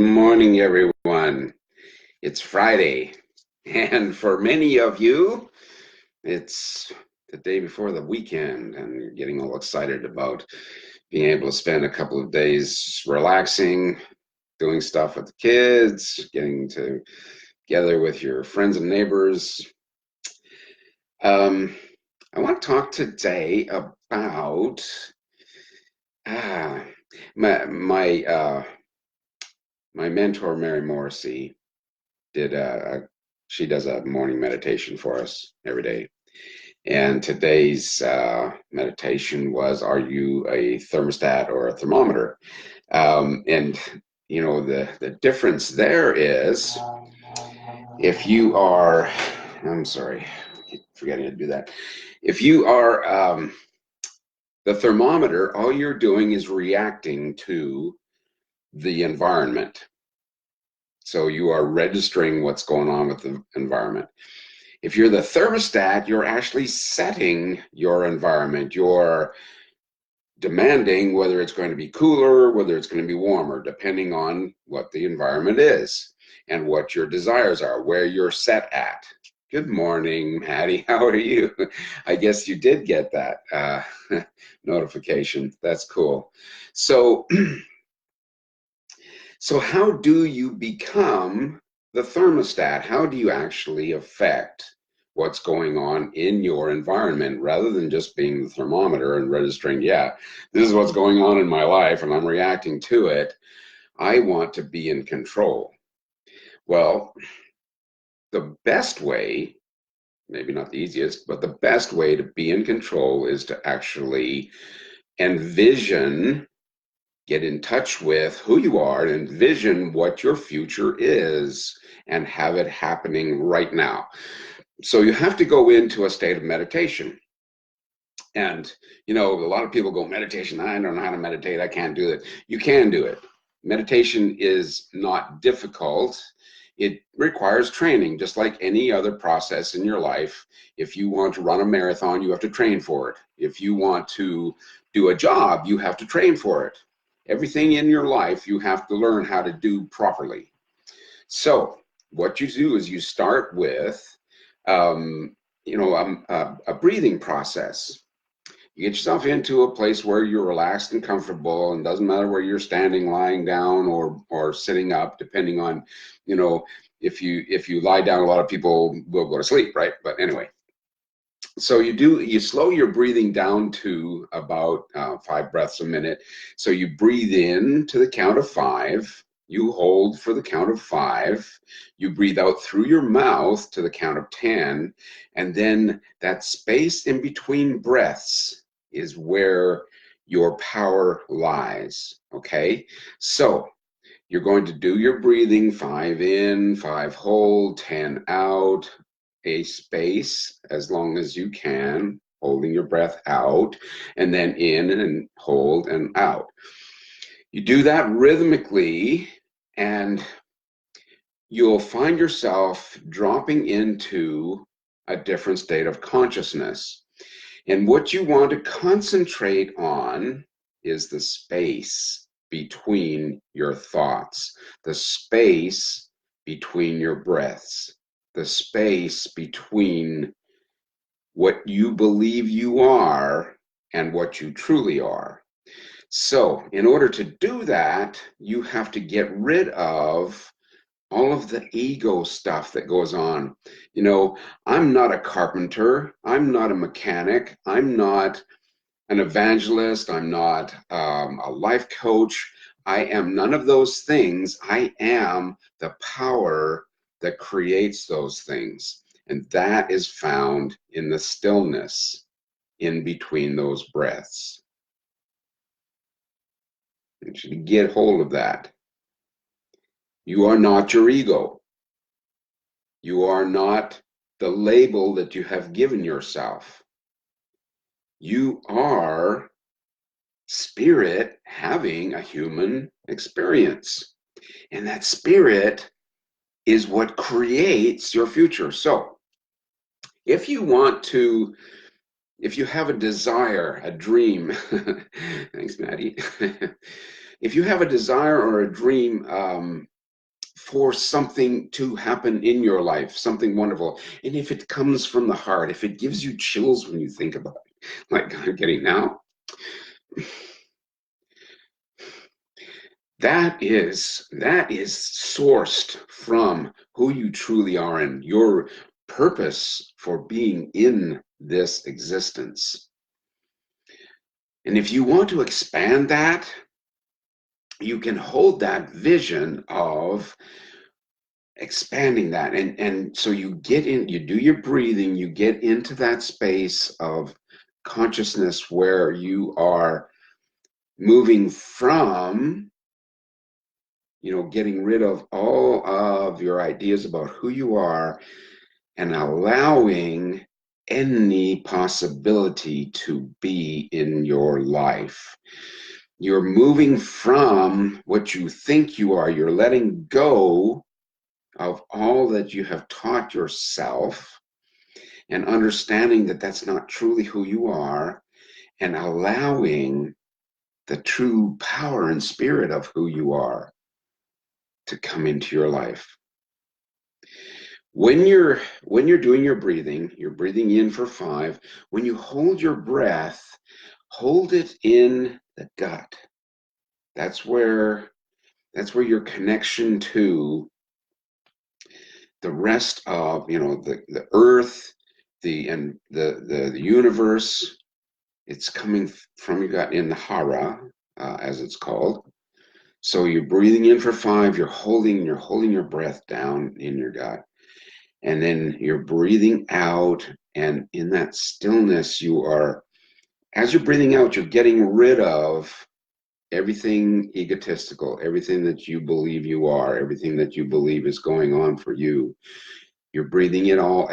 morning, everyone. It's Friday, and for many of you, it's the day before the weekend, and you're getting all excited about being able to spend a couple of days relaxing, doing stuff with the kids, getting together with your friends and neighbors. Um, I want to talk today about ah, my mentor, Mary Morrissey, did she does a morning meditation for us every day. And today's meditation was, are you a thermostat or a thermometer? And the difference there is if you are, I'm sorry, I keep forgetting to do that. If you are the thermometer, all you're doing is reacting to the environment. So you are registering what's going on with the environment. If you're the thermostat, you're actually setting your environment. You're demanding whether it's going to be cooler, whether it's going to be warmer, depending on what the environment is and what your desires are, where you're set at. Good morning, Maddie. How are you? I guess you did get that notification. That's cool. So, so how do you become the thermostat? How do you actually affect what's going on in your environment rather than just being the thermometer and registering, yeah, this is what's going on in my life and I'm reacting to it. I want to be in control. Well, the best way, maybe not the easiest, but the best way to be in control is to actually envision, get in touch with who you are and envision what your future is and have it happening right now. So you have to go into a state of meditation. And, a lot of people go, meditation, I don't know how to meditate, I can't do it. You can do it. Meditation is not difficult. It requires training, just like any other process in your life. If you want to run a marathon, you have to train for it. If you want to do a job, you have to train for it. Everything in your life, you have to learn how to do properly. So what you do is you start with, a breathing process. You get yourself into a place where you're relaxed and comfortable, and doesn't matter where you're standing, lying down, or sitting up, depending on, if you lie down, a lot of people will go to sleep, right? But anyway, so you slow your breathing down to about 5 breaths a minute. So you breathe in to the count of 5. You hold for the count of 5. You breathe out through your mouth to the count of 10. And then that space in between breaths is where your power lies. Okay? So you're going to do your breathing, 5 in, 5 hold, 10 out, a space as long as you can, holding your breath out, and then in and hold and out. You do that rhythmically, and you'll find yourself dropping into a different state of consciousness. And what you want to concentrate on is the space between your thoughts, the space between your breaths, the space between what you believe you are and what you truly are. So, in order to do that, you have to get rid of all of the ego stuff that goes on. I'm not a carpenter, I'm not a mechanic, I'm not an evangelist, I'm not a life coach. I am none of those things. I am the power that creates those things. And that is found in the stillness in between those breaths. You should get hold of that. You are not your ego. You are not the label that you have given yourself. You are spirit having a human experience. And that spirit is what creates your future. So if you have a desire, a dream, thanks, Maddie. If you have a desire or a dream for something to happen in your life, something wonderful. And if it comes from the heart, if it gives you chills when you think about it, like I'm getting now, that is sourced from who you truly are and your purpose for being in this existence. And if you want to expand that, you can hold that vision of expanding that. And so you get in, you do your breathing, you get into that space of consciousness where you are moving from, getting rid of all of your ideas about who you are and allowing any possibility to be in your life. You're moving from what you think you are. You're letting go of all that you have taught yourself and understanding that that's not truly who you are, and allowing the true power and spirit of who you are to come into your life. When you're doing your breathing, you're breathing in for 5. When you hold your breath, hold it in the gut. That's where your connection to the rest of the earth, the universe. It's coming from your gut in the hara, as it's called. So you're breathing in for 5. You're holding your breath down in your gut. And then you're breathing out, and in that stillness, as you're breathing out, you're getting rid of everything egotistical, everything that you believe you are, everything that you believe is going on for you. You're breathing it all out.